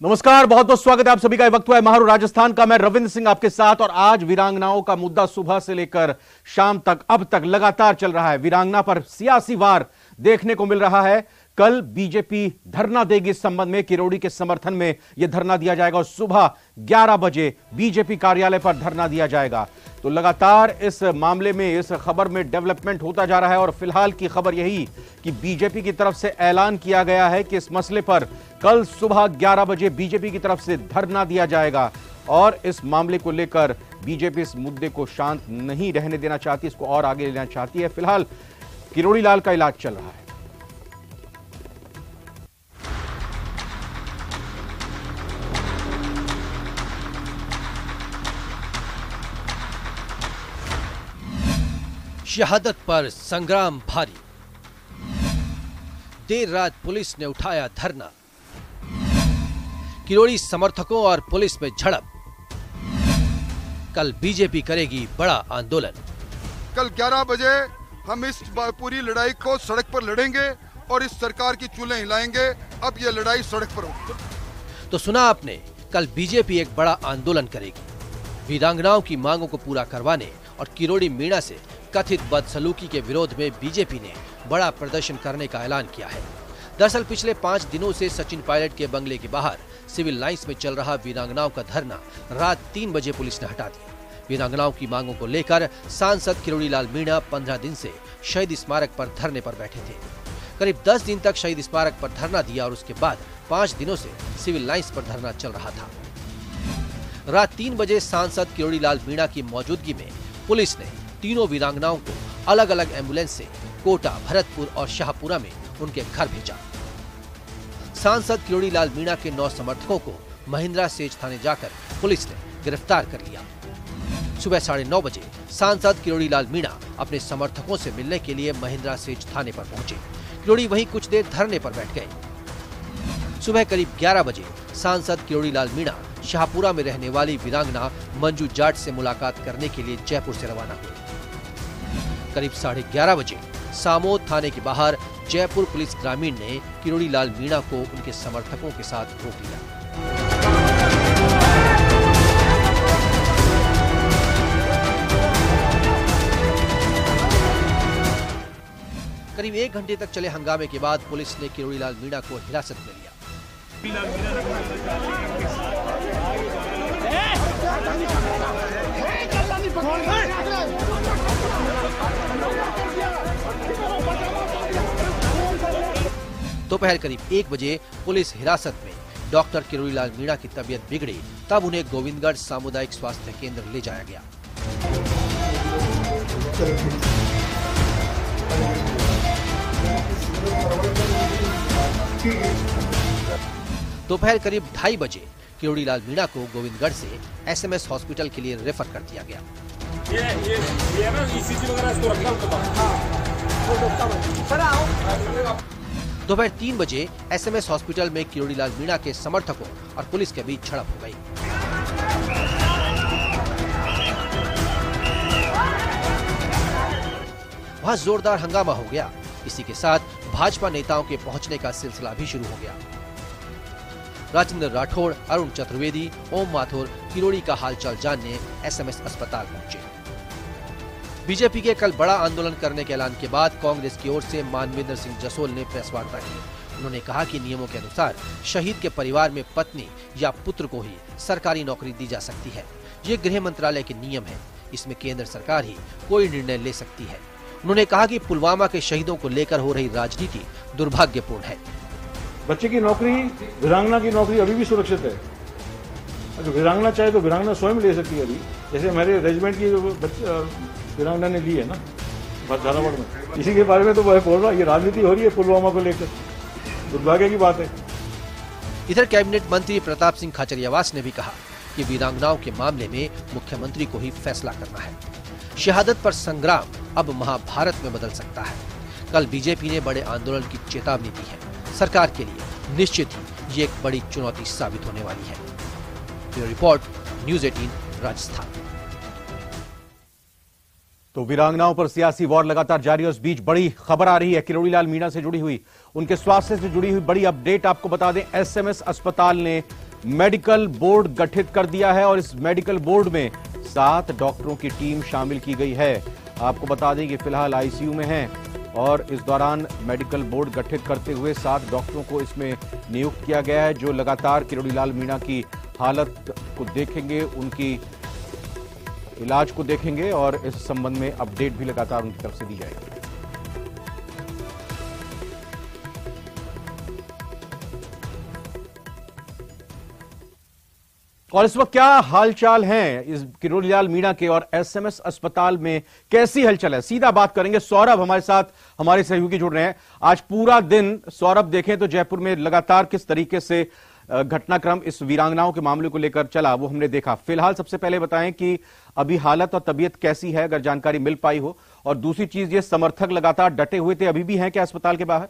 नमस्कार, बहुत बहुत स्वागत है आप सभी का। वक्त हुआ है महारू राजस्थान का। मैं रविंद्र सिंह आपके साथ। और आज वीरांगनाओं का मुद्दा सुबह से लेकर शाम तक अब तक लगातार चल रहा है। वीरांगना पर सियासी वार देखने को मिल रहा है। कल बीजेपी धरना देगी इस संबंध में। किरोड़ी के समर्थन में यह धरना दिया जाएगा और सुबह 11 बजे बीजेपी कार्यालय पर धरना दिया जाएगा। तो लगातार इस मामले में, इस खबर में डेवलपमेंट होता जा रहा है। और फिलहाल की खबर यही कि बीजेपी की तरफ से ऐलान किया गया है कि इस मसले पर कल सुबह 11 बजे बीजेपी की तरफ से धरना दिया जाएगा। और इस मामले को लेकर बीजेपी इस मुद्दे को शांत नहीं रहने देना चाहती, इसको और आगे लेना चाहती है। फिलहाल किरोड़ी लाल का इलाज चल रहा है। शहादत पर संग्राम भारी। देर रात पुलिस ने उठाया धरना। किरोड़ी समर्थकों और पुलिस में झड़प। कल बीजेपी करेगी बड़ा आंदोलन। कल 11 बजे हम इस पूरी लड़ाई को सड़क पर लड़ेंगे और इस सरकार की चूल्हे हिलाएंगे। अब यह लड़ाई सड़क पर होगी। तो सुना आपने, कल बीजेपी एक बड़ा आंदोलन करेगी। वीरांगनाओं की मांगों को पूरा करवाने और किरोड़ी मीणा से कथित बदसलूकी के विरोध में बीजेपी ने बड़ा प्रदर्शन करने का ऐलान किया है। दरअसल पिछले 5 दिनों से सचिन पायलट के बंगले के बाहर सिविल लाइंस में चल रहा वीरांगनाओं का धरना रात 3 बजे पुलिस ने हटा दिया। वीरांगनाओं की मांगों को लेकर सांसद किरोड़ी लाल मीणा 15 दिन से शहीद स्मारक पर धरने पर बैठे थे। करीब 10 दिन तक शहीद स्मारक पर धरना दिया और उसके बाद 5 दिनों से सिविल लाइंस पर धरना चल रहा था। रात 3 बजे सांसद किरोड़ी लाल मीणा की मौजूदगी में पुलिस ने तीनों वीरांगनाओं को अलग अलग एम्बुलेंस से कोटा, भरतपुर और शाहपुरा में उनके घर भेजा। सांसद किरोड़ी लाल मीणा के 9 समर्थकों को महिंद्रा सेज थाने जाकर पुलिस ने गिरफ्तार कर लिया। सुबह 9:30 बजे सांसद किरोड़ी लाल मीणा अपने समर्थकों से मिलने के लिए महिंद्रा सेज थाने पर पहुंचे। किरोड़ी वहीं कुछ देर धरने पर बैठ गए। सुबह करीब 11 बजे सांसद किरोड़ी लाल मीणा शाहपुरा में रहने वाली वीरांगना मंजू जाट से मुलाकात करने के लिए जयपुर से रवाना हुए। करीब 11:30 बजे सामोद थाने के बाहर जयपुर पुलिस ग्रामीण ने किरोड़ी लाल मीणा को उनके समर्थकों के साथ रोक लिया। करीब 1 घंटे तक चले हंगामे के बाद पुलिस ने किरोड़ी लाल मीणा को हिरासत में लिया। दोपहर करीब 1 बजे पुलिस हिरासत में डॉक्टर किरोड़ी लाल मीणा की तबीयत बिगड़ी, तब उन्हें गोविंदगढ़ सामुदायिक स्वास्थ्य केंद्र ले जाया गया। दोपहर करीब 2:30 बजे किरोड़ी लाल मीणा को गोविंदगढ़ से SMS हॉस्पिटल के लिए रेफर कर दिया गया। दोपहर 3 बजे SMS हॉस्पिटल में किरोड़ी लाल मीणा के समर्थकों और पुलिस के बीच झड़प हो गई। वहां जोरदार हंगामा हो गया। इसी के साथ भाजपा नेताओं के पहुंचने का सिलसिला भी शुरू हो गया। राजेंद्र राठौड़, अरुण चतुर्वेदी, ओम माथुर किरोड़ी का हालचाल जानने SMS अस्पताल पहुंचे। बीजेपी के कल बड़ा आंदोलन करने के ऐलान के बाद कांग्रेस की ओर से मानवेंद्र सिंह जसोल ने प्रेस वार्ता की। उन्होंने कहा कि नियमों के अनुसार शहीद के परिवार में पत्नी या पुत्र को ही सरकारी नौकरी दी जा सकती है। ये गृह मंत्रालय के नियम है। इसमें केंद्र सरकार ही कोई निर्णय ले सकती है। उन्होंने कहा कि पुलवामा के शहीदों को लेकर हो रही राजनीति दुर्भाग्यपूर्ण है। बच्चे की नौकरी, वीरांगना की नौकरी अभी भी सुरक्षित है। अगर वीरांगना चाहे तो वीरांगना स्वयं ले सकती है। अभी जैसे हमारे रेजिमेंट की वीरांगना ने ली है ना झालावाड़ में, इसी के बारे में तो वह बोल रहा है। ये राजनीति हो रही है पुलवामा को लेकर, दुर्भाग्य की बात है। इधर कैबिनेट मंत्री प्रताप सिंह खाचरियावास ने भी कहा कि वीरांगनाओं के मामले में मुख्यमंत्री को ही फैसला करना है। शहादत पर संग्राम अब महाभारत में बदल सकता है। कल बीजेपी ने बड़े आंदोलन की चेतावनी दी है। सरकार के लिए निश्चित ही ये एक बड़ी चुनौती साबित होने वाली है। Bureau report, news 18 Rajasthan. तो वीरांगनाओं पर सियासी वॉर लगातार जारी है। उस बीच बड़ी खबर आ रही है किरोड़ी लाल मीणा से जुड़ी हुई, उनके स्वास्थ्य से जुड़ी हुई बड़ी अपडेट आपको बता दें। SMS अस्पताल ने मेडिकल बोर्ड गठित कर दिया है और इस मेडिकल बोर्ड में 7 डॉक्टरों की टीम शामिल की गई है। आपको बता दें कि फिलहाल आईसीयू में हैं और इस दौरान मेडिकल बोर्ड गठित करते हुए 7 डॉक्टरों को इसमें नियुक्त किया गया है, जो लगातार किरोड़ीलाल मीणा की हालत को देखेंगे, उनकी इलाज को देखेंगे और इस संबंध में अपडेट भी लगातार उनकी तरफ से दी जाएगी। और इस वक्त क्या हालचाल हैं इस किरोड़ीलाल मीणा के और एसएमएस अस्पताल में कैसी हलचल है, सीधा बात करेंगे। सौरभ हमारे साथ, हमारे सहयोगी जुड़ रहे हैं। आज पूरा दिन सौरभ देखें तो जयपुर में लगातार किस तरीके से घटनाक्रम इस वीरांगनाओं के मामले को लेकर चला, वो हमने देखा। फिलहाल सबसे पहले बताएं कि अभी हालत और तबीयत कैसी है, अगर जानकारी मिल पाई हो। और दूसरी चीज, ये समर्थक लगातार डटे हुए थे, अभी भी हैं क्या अस्पताल के बाहर?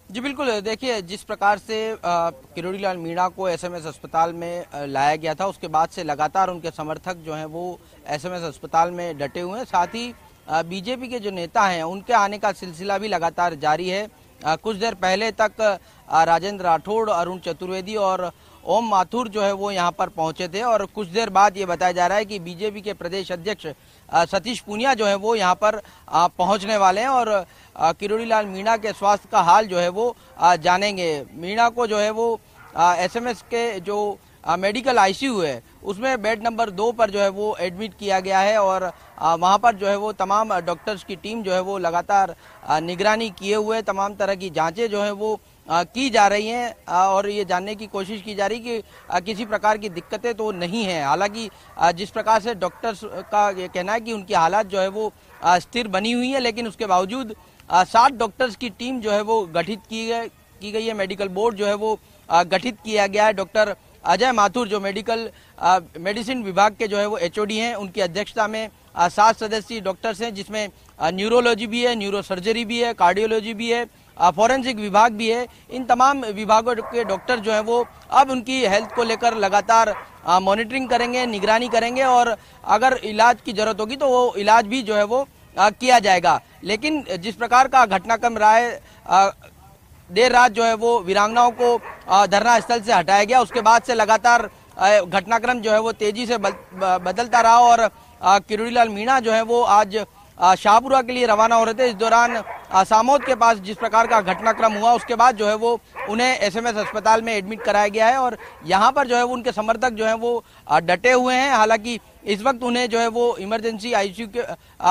जी बिल्कुल, देखिए जिस प्रकार से किरोड़ीलाल मीणा को एसएमएस अस्पताल में लाया गया था, उसके बाद से लगातार उनके समर्थक जो हैं वो एसएमएस अस्पताल में डटे हुए हैं। साथ ही बीजेपी के जो नेता हैं उनके आने का सिलसिला भी लगातार जारी है। कुछ देर पहले तक राजेंद्र राठौड़, अरुण चतुर्वेदी और ओम माथुर जो है वो यहाँ पर पहुंचे थे और कुछ देर बाद ये बताया जा रहा है कि बीजेपी के प्रदेश अध्यक्ष सतीश पूनिया जो है वो यहाँ पर पहुंचने वाले हैं और किरोड़ीलाल मीणा के स्वास्थ्य का हाल जो है वो जानेंगे। मीणा को जो है वो एसएमएस के जो मेडिकल आईसीयू है उसमें बेड नंबर 2 पर जो है वो एडमिट किया गया है और वहां पर जो है वो तमाम डॉक्टर्स की टीम जो है वो लगातार निगरानी किए हुए तमाम तरह की जांचें जो है वो की जा रही हैं और ये जानने की कोशिश की जा रही कि किसी प्रकार की दिक्कतें तो नहीं है। हालांकि जिस प्रकार से डॉक्टर्स का ये कहना है कि उनकी हालत जो है वो स्थिर बनी हुई है, लेकिन उसके बावजूद 7 डॉक्टर्स की टीम जो है वो गठित की गई है। मेडिकल बोर्ड जो है वो गठित किया गया है। डॉक्टर अजय माथुर जो मेडिसिन विभाग के जो है वो एचओडी हैं, उनकी अध्यक्षता में 7 सदस्यीय डॉक्टर्स हैं, जिसमें न्यूरोलॉजी भी है, न्यूरोसर्जरी भी है, कार्डियोलॉजी भी है, फॉरेंसिक विभाग भी है। इन तमाम विभागों के डॉक्टर जो है वो अब उनकी हेल्थ को लेकर लगातार मॉनिटरिंग करेंगे, निगरानी करेंगे और अगर इलाज की जरूरत होगी तो वो इलाज भी जो है वो किया जाएगा। लेकिन जिस प्रकार का घटनाक्रम रहा है, देर रात जो है वो वीरांगनाओं को धरना स्थल से हटाया गया, उसके बाद से लगातार घटनाक्रम जो है वो तेजी से बदलता रहा और किरोड़ीलाल मीणा जो है वो आज शाहपुरा के लिए रवाना हो रहे थे। इस दौरान सामोद के पास जिस प्रकार का घटनाक्रम हुआ, उसके बाद जो है वो उन्हें एसएमएस अस्पताल में एडमिट कराया गया है और यहाँ पर जो है वो उनके समर्थक जो है वो डटे हुए हैं। हालांकि इस वक्त उन्हें जो है वो इमरजेंसी आईसीयू के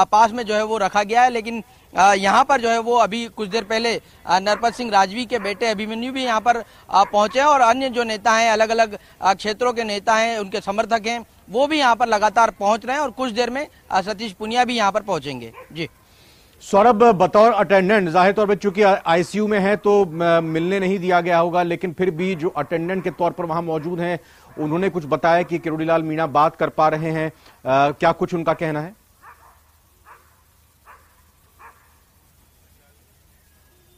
पास में जो है वो रखा गया है, लेकिन यहाँ पर जो है वो अभी कुछ देर पहले नरपत सिंह राजवी के बेटे अभिमन्यु भी यहाँ पर पहुंचे और अन्य जो नेता हैं, अलग अलग क्षेत्रों के नेता हैं, उनके समर्थक हैं, वो भी यहाँ पर लगातार पहुंच रहे हैं और कुछ देर में सतीश पूनिया भी यहाँ पर पहुंचेंगे। जी सौरभ, बतौर अटेंडेंट जाहिर तौर पर चूंकि आईसीयू में है तो मिलने नहीं दिया गया होगा, लेकिन फिर भी जो अटेंडेंट के तौर पर वहां मौजूद हैं उन्होंने कुछ बताया कि किरोड़ीलाल मीणा बात कर पा रहे हैं, क्या कुछ उनका कहना है?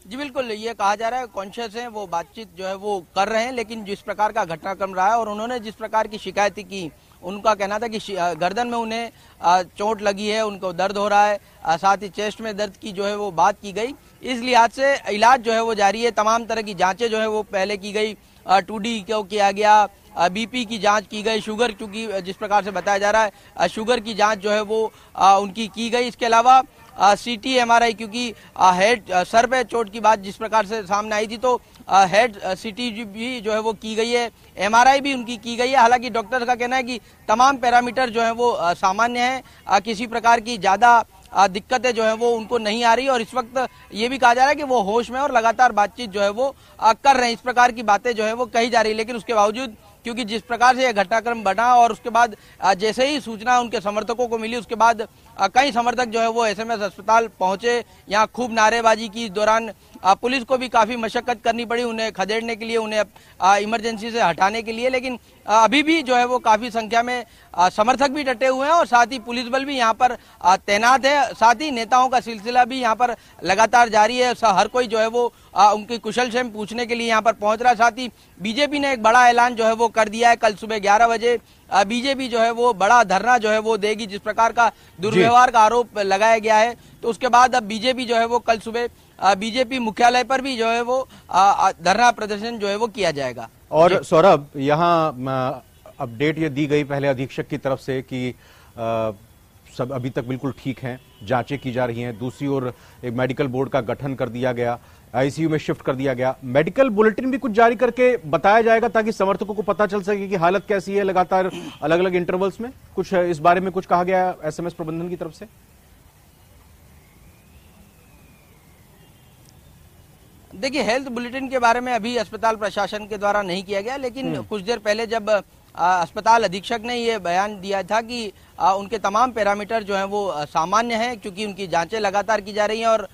जी बिल्कुल, ये कहा जा रहा है कॉन्शियस हैं, वो बातचीत जो है वो कर रहे हैं, लेकिन जिस प्रकार का घटनाक्रम रहा है और उन्होंने जिस प्रकार की शिकायत की, उनका कहना था कि गर्दन में उन्हें चोट लगी है, उनको दर्द हो रहा है, साथ ही चेस्ट में दर्द की जो है वो बात की गई। इस लिहाज से इलाज जो है वो जारी है। तमाम तरह की जांचें जो है वो पहले की गई, 2D को किया गया, बीपी की जांच की गई, शुगर, क्योंकि जिस प्रकार से बताया जा रहा है शुगर की जांच जो है वो उनकी की गई। इसके अलावा सीटी एमआरआई, क्योंकि हेड सर पे चोट की बात जिस प्रकार से सामने आई थी तो हेड सीटी भी जो है वो की गई है, एमआरआई भी उनकी की गई है। हालांकि डॉक्टर का कहना है कि तमाम पैरामीटर जो है वो सामान्य है, किसी प्रकार की ज्यादा दिक्कतें जो है वो उनको नहीं आ रही और इस वक्त ये भी कहा जा रहा है कि वो होश में और लगातार बातचीत जो है वो कर रहे हैं। इस प्रकार की बातें जो है वो कही जा रही है, लेकिन उसके बावजूद क्योंकि जिस प्रकार से यह घटनाक्रम बढ़ा और उसके बाद जैसे ही सूचना उनके समर्थकों को मिली, उसके बाद कई समर्थक जो है वो एसएमएस अस्पताल पहुंचे। यहाँ खूब नारेबाजी की। इस दौरान पुलिस को भी काफी मशक्कत करनी पड़ी उन्हें खदेड़ने के लिए, उन्हें इमरजेंसी से हटाने के लिए, लेकिन अभी भी जो है वो काफी संख्या में समर्थक भी डटे हुए हैं और साथ ही पुलिस बल भी यहाँ पर तैनात है। साथ ही नेताओं का सिलसिला भी यहाँ पर लगातार जारी है। हर कोई जो है वो उनकी कुशल क्षेम पूछने के लिए यहाँ पर पहुंच रहा है। साथ ही बीजेपी ने एक बड़ा ऐलान जो है वो कर दिया है, कल सुबह 11 बजे बीजेपी जो है वो बड़ा धरना जो है वो देगी। जिस प्रकार का दुर्व्यवहार का आरोप लगाया गया है, तो उसके बाद अब बीजेपी जो है वो कल सुबह बीजेपी मुख्यालय पर भी जो है वो धरना प्रदर्शन जो है वो किया जाएगा। और सौरभ, यहाँ अपडेट ये दी गई पहले अधीक्षक की तरफ से कि सब अभी तक बिल्कुल ठीक हैं, जांचें की जा रही हैं। दूसरी ओर एक मेडिकल बोर्ड का गठन कर दिया गया, आईसीयू में शिफ्ट कर दिया गया। मेडिकल बुलेटिन भी कुछ जारी करके बताया जाएगा ताकि समर्थकों को पता चल सके कि हालत कैसी है लगातार अलग अलग इंटरवल्स में। कुछ इस बारे में कुछ कहा गया एसएमएस प्रबंधन की तरफ से? देखिए, हेल्थ बुलेटिन के बारे में अभी अस्पताल प्रशासन के द्वारा नहीं किया गया, लेकिन कुछ देर पहले जब अस्पताल अधीक्षक ने ये बयान दिया था कि उनके तमाम पैरामीटर जो हैं वो सामान्य हैं, क्योंकि उनकी जांचें लगातार की जा रही हैं और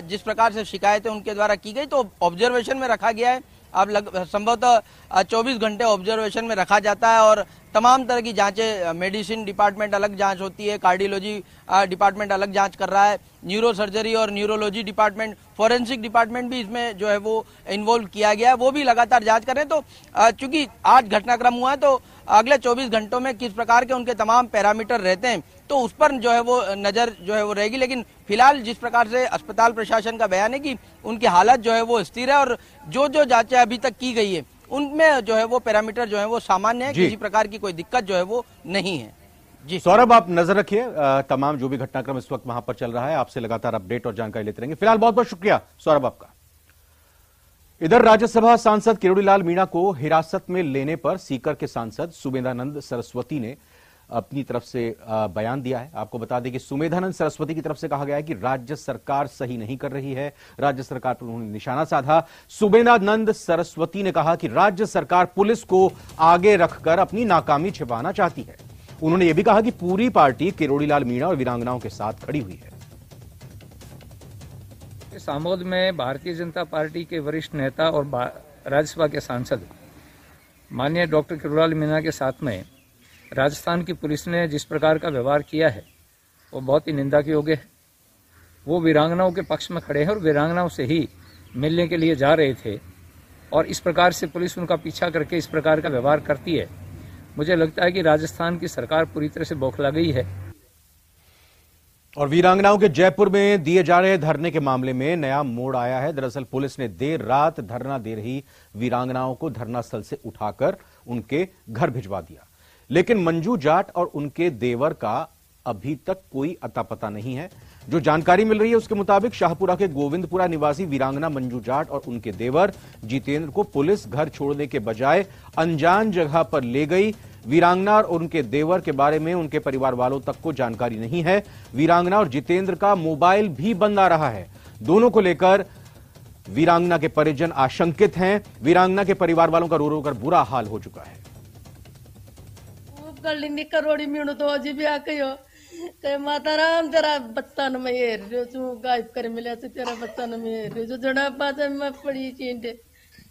जिस प्रकार से शिकायतें उनके द्वारा की गई तो ऑब्जर्वेशन में रखा गया है। अब संभवतः 24 घंटे ऑब्जर्वेशन में रखा जाता है और तमाम तरह की जांचें, मेडिसिन डिपार्टमेंट अलग जांच होती है, कार्डियोलॉजी डिपार्टमेंट अलग जांच कर रहा है, न्यूरो सर्जरी और न्यूरोलॉजी डिपार्टमेंट, फॉरेंसिक डिपार्टमेंट भी इसमें जो है वो इन्वॉल्व किया गया है, वो भी लगातार जांच कर रहे हैं। तो चूंकि आज घटनाक्रम हुआ है तो अगले 24 घंटों में किस प्रकार के उनके तमाम पैरामीटर रहते हैं तो उस पर जो है वो नजर जो है वो रहेगी। लेकिन फिलहाल जिस प्रकार से अस्पताल प्रशासन का बयान है कि उनकी हालत जो है वो स्थिर है और जो जो जांचें अभी तक की गई है उनमें जो है वो पैरामीटर जो है वो सामान्य है, किसी प्रकार की कोई दिक्कत जो है वो नहीं है। जी सौरभ, आप नजर रखिए, तमाम जो भी घटनाक्रम इस वक्त वहां पर चल रहा है आपसे लगातार अपडेट और जानकारी लेते रहेंगे। फिलहाल बहुत बहुत शुक्रिया सौरभ आपका। इधर राज्यसभा सांसद किरोड़ीलाल मीणा को हिरासत में लेने पर सीकर के सांसद सुमेधानंद सरस्वती ने अपनी तरफ से बयान दिया है। आपको बता दें कि सुमेधानंद सरस्वती की तरफ से कहा गया है कि राज्य सरकार सही नहीं कर रही है, राज्य सरकार पर उन्होंने निशाना साधा। सुमेधानंद सरस्वती ने कहा कि राज्य सरकार पुलिस को आगे रखकर अपनी नाकामी छिपाना चाहती है। उन्होंने यह भी कहा कि पूरी पार्टी किरोड़ीलाल मीणा और वीरांगनाओं के साथ खड़ी हुई है। सामोद में भारतीय जनता पार्टी के वरिष्ठ नेता और राज्यसभा के सांसद माननीय डॉक्टर किरोड़ीलाल मीणा के साथ में राजस्थान की पुलिस ने जिस प्रकार का व्यवहार किया है वो बहुत ही निंदा के योग्य है। वो वीरांगनाओं के पक्ष में खड़े हैं और वीरांगनाओं से ही मिलने के लिए जा रहे थे और इस प्रकार से पुलिस उनका पीछा करके इस प्रकार का व्यवहार करती है। मुझे लगता है कि राजस्थान की सरकार पूरी तरह से बौखला गई है। और वीरांगनाओं के जयपुर में दिए जा रहे धरने के मामले में नया मोड़ आया है। दरअसल पुलिस ने देर रात धरना दे रही वीरांगनाओं को धरना स्थल से उठाकर उनके घर भिजवा दिया, लेकिन मंजू जाट और उनके देवर का अभी तक कोई अता पता नहीं है। जो जानकारी मिल रही है उसके मुताबिक शाहपुरा के गोविंदपुरा निवासी वीरांगना मंजू जाट और उनके देवर जितेंद्र को पुलिस घर छोड़ने के बजाय अनजान जगह पर ले गई। वीरांगना और उनके देवर के बारे में उनके परिवार वालों तक को जानकारी नहीं है। वीरांगना और जितेंद्र का मोबाइल भी बंद आ रहा है। दोनों को लेकर वीरांगना के परिजन आशंकित हैं। वीरांगना के परिवार वालों का रो रो कर बुरा हाल हो चुका है। करोड़ी मीणु तो अजी भी आके हो कहे माता राम तेरा बच्चा न मैं हेर जो गायब कर मिला तो तेरा बच्चा न मैं हेर जो जड़ा बात में पड़ी चींटे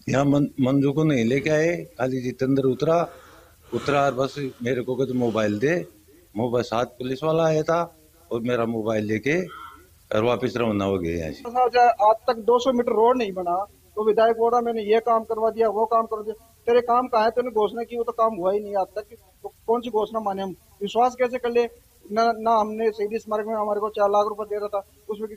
यहाँ मंजू को नहीं लेके आए, खाली जितेंद्र उतरा और बस मेरे को तो मोबाइल दे। मोबाइल साथ पुलिस वाला आया था और मेरा मोबाइल लेके और वापस रवाना हो गए यहाँ से। आज तक 200 मीटर रोड नहीं बना तो विधायक बोला मैंने ये काम करवा दिया वो काम करवा दिया। तेरे काम कहाँ है? तूने घोषणा की वो तो काम हुआ ही नहीं आज तक। तो कौन सी घोषणा माने हम? विश्वास कैसे कर ले? ना हमने शहीद स्मारक में हमारे को 4 लाख रुपए दे रहा था, उसमें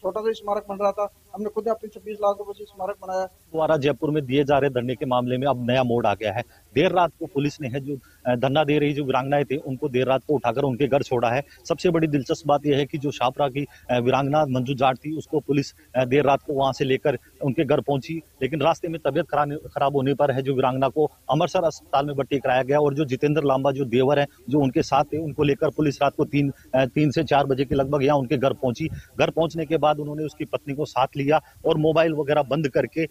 छोटा सा स्मारक बन रहा था, हमने खुद अपने 26 लाख रुपए से स्मारक बनाया। द्वारा जयपुर में दिए जा रहे धरने के मामले में अब नया मोड़ आ गया है। देर रात को पुलिस ने है जो धरना दे रही जो वीरांगनाएं थी उनको देर रात को उठाकर उनके घर छोड़ा है। सबसे बड़ी दिलचस्प बात यह है कि जो शाहपुरा की वीरांगना मंजू जाट थी उसको पुलिस देर रात को वहां से लेकर उनके घर पहुंची, लेकिन रास्ते में तबियत खराब होने पर है जो वीरांगना को अमृतसर अस्पताल में भर्ती कराया गया। और जो जितेंद्र लांबा जो देवर है जो उनके साथ थे उनको लेकर पुलिस रात को 3 से 4 बजे के लगभग यहाँ उनके घर पहुंची। घर पहुंचने के बाद उन्होंने उसकी पत्नी को साथ लिया और मोबाइल वगैरह बंद करके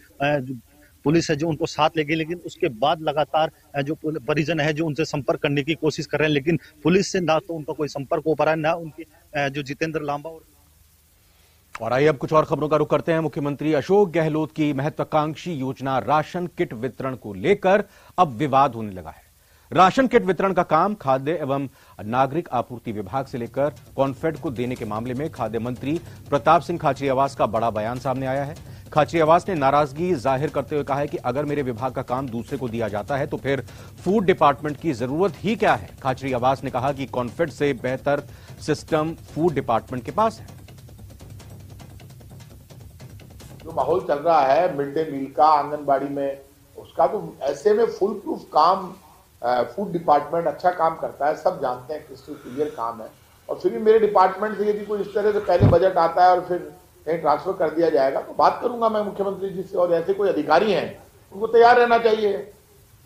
पुलिस है जो उनको साथ ले गई। लेकिन उसके बाद लगातार जो परिजन है जो उनसे संपर्क करने की कोशिश कर रहे हैं, लेकिन पुलिस से ना तो उनका कोई संपर्क हो पा रहा है ना उनके जो जितेंद्र लांबा। और आइए अब कुछ और खबरों का रुख करते हैं। मुख्यमंत्री अशोक गहलोत की महत्वाकांक्षी योजना राशन किट वितरण को लेकर अब विवाद होने लगा है। राशन किट वितरण का काम खाद्य एवं नागरिक आपूर्ति विभाग से लेकर कॉन्फेड को देने के मामले में खाद्य मंत्री प्रताप सिंह खाचरियावास का बड़ा बयान सामने आया है। खाचरियावास ने नाराजगी जाहिर करते हुए कहा है कि अगर मेरे विभाग का काम दूसरे को दिया जाता है तो फिर फूड डिपार्टमेंट की जरूरत ही क्या है। खाचरियावास ने कहा कि कॉन्फेड से बेहतर सिस्टम फूड डिपार्टमेंट के पास है। जो माहौल चल रहा है मिड डे मील का आंगनबाड़ी में, उसका तो ऐसे में फुल प्रूफ काम फूड डिपार्टमेंट अच्छा काम करता है, सब जानते हैं क्रिस्टल क्लियर काम है। और फिर भी मेरे डिपार्टमेंट से यदि कोई इस तरह से पहले बजट आता है और फिर कहीं ट्रांसफर कर दिया जाएगा तो बात करूंगा मैं मुख्यमंत्री जी से। और ऐसे कोई अधिकारी हैं उनको तैयार रहना चाहिए,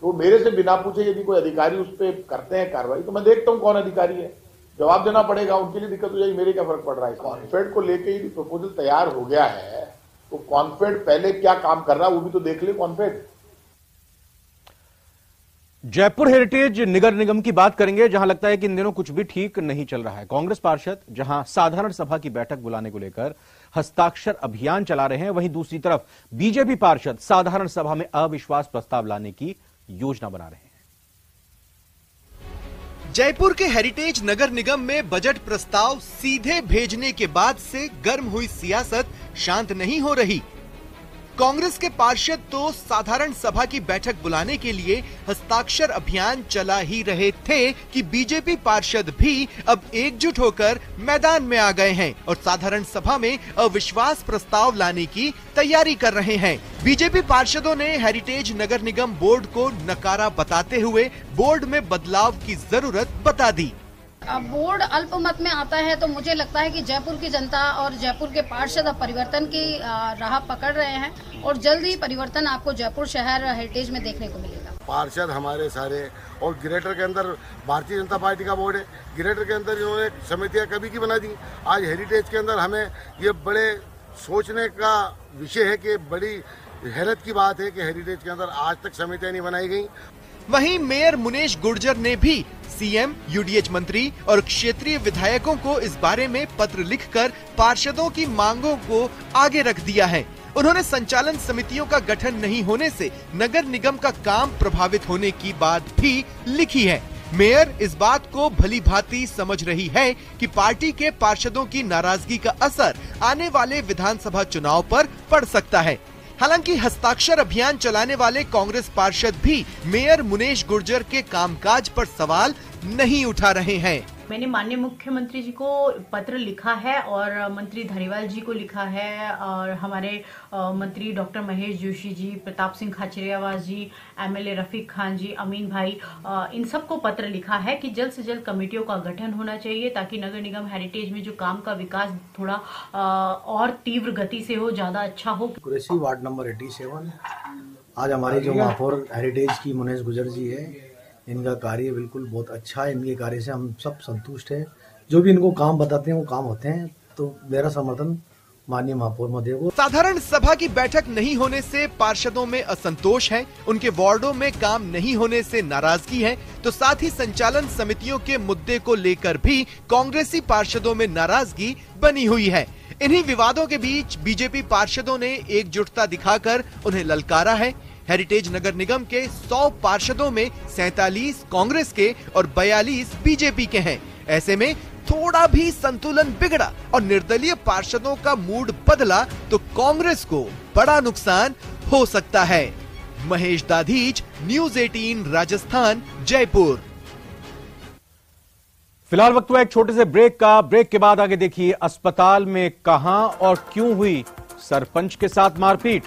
तो मेरे से बिना पूछे यदि कोई अधिकारी उस पर करते हैं कार्रवाई तो मैं देखता हूं कौन अधिकारी है, जवाब देना पड़ेगा। उनके लिए दिक्कत हो जाएगी, मेरे क्या फर्क पड़ रहा है। कॉन्फेड को लेकर यदि प्रपोजल तैयार हो गया है तो कॉन्फेड पहले क्या काम कर रहा है वो भी तो देख ले कॉन्फेड। जयपुर हेरिटेज नगर निगम की बात करेंगे, जहां लगता है कि इन दिनों कुछ भी ठीक नहीं चल रहा है। कांग्रेस पार्षद जहां साधारण सभा की बैठक बुलाने को लेकर हस्ताक्षर अभियान चला रहे हैं, वहीं दूसरी तरफ बीजेपी पार्षद साधारण सभा में अविश्वास प्रस्ताव लाने की योजना बना रहे हैं। जयपुर के हेरिटेज नगर निगम में बजट प्रस्ताव सीधे भेजने के बाद से गर्म हुई सियासत शांत नहीं हो रही। कांग्रेस के पार्षद तो साधारण सभा की बैठक बुलाने के लिए हस्ताक्षर अभियान चला ही रहे थे कि बीजेपी पार्षद भी अब एकजुट होकर मैदान में आ गए हैं और साधारण सभा में अविश्वास प्रस्ताव लाने की तैयारी कर रहे हैं। बीजेपी पार्षदों ने हेरिटेज नगर निगम बोर्ड को नकारा बताते हुए बोर्ड में बदलाव की जरूरत बता दी। बोर्ड अल्पमत में आता है तो मुझे लगता है कि जयपुर की जनता और जयपुर के पार्षद अब परिवर्तन की राह पकड़ रहे हैं और जल्द ही परिवर्तन आपको जयपुर शहर हेरिटेज में देखने को मिलेगा। पार्षद हमारे सारे और ग्रेटर के अंदर भारतीय जनता पार्टी का बोर्ड है, ग्रेटर के अंदर इन्होंने समितियां कभी की बना दी। आज हेरिटेज के अंदर हमें ये बड़े सोचने का विषय है कि बड़ी हैरत की बात है कि हेरिटेज के अंदर आज तक समितियां नहीं बनाई गई। वहीं मेयर मुनेश गुर्जर ने भी सीएम, यूडीएच मंत्री और क्षेत्रीय विधायकों को इस बारे में पत्र लिखकर पार्षदों की मांगों को आगे रख दिया है। उन्होंने संचालन समितियों का गठन नहीं होने से नगर निगम का काम प्रभावित होने की बात भी लिखी है। मेयर इस बात को भली भांति समझ रही है कि पार्टी के पार्षदों की नाराजगी का असर आने वाले विधानसभा चुनाव पर पड़ सकता है। हालांकि हस्ताक्षर अभियान चलाने वाले कांग्रेस पार्षद भी मेयर मुनेश गुर्जर के कामकाज पर सवाल नहीं उठा रहे हैं। मैंने माननीय मुख्यमंत्री जी को पत्र लिखा है और मंत्री धारीवाल जी को लिखा है और हमारे मंत्री डॉक्टर महेश जोशी जी, प्रताप सिंह खाचरियावास जी, एमएलए रफीक खान जी, अमीन भाई, इन सबको पत्र लिखा है कि जल्द से जल्द कमेटियों का गठन होना चाहिए ताकि नगर निगम हेरिटेज में जो काम का विकास थोड़ा और तीव्र गति से हो, ज्यादा अच्छा हो। कुरैशी वार्ड नंबर 87 आज हमारे जो महापौर हेरिटेज की मुनेश गुर्जर जी है, इनका कार्य बिल्कुल बहुत अच्छा है। इनके कार्य से हम सब संतुष्ट हैं। जो भी इनको काम बताते हैं वो काम होते हैं, तो मेरा समर्थन माननीय महापौर महोदय को। साधारण सभा की बैठक नहीं होने से पार्षदों में असंतोष है, उनके वार्डों में काम नहीं होने से नाराजगी है, तो साथ ही संचालन समितियों के मुद्दे को लेकर भी कांग्रेसी पार्षदों में नाराजगी बनी हुई है। इन्हीं विवादों के बीच बीजेपी पार्षदों ने एकजुटता दिखाकर उन्हें ललकारा है। हेरिटेज नगर निगम के 100 पार्षदों में 47 कांग्रेस के और 42 बीजेपी के हैं। ऐसे में थोड़ा भी संतुलन बिगड़ा और निर्दलीय पार्षदों का मूड बदला तो कांग्रेस को बड़ा नुकसान हो सकता है। महेश दाधीच, न्यूज़ 18 राजस्थान, जयपुर। फिलहाल वक्त हुआ एक छोटे से ब्रेक का। ब्रेक के बाद आगे देखिए अस्पताल में कहां और क्यों हुई सरपंच के साथ मारपीट।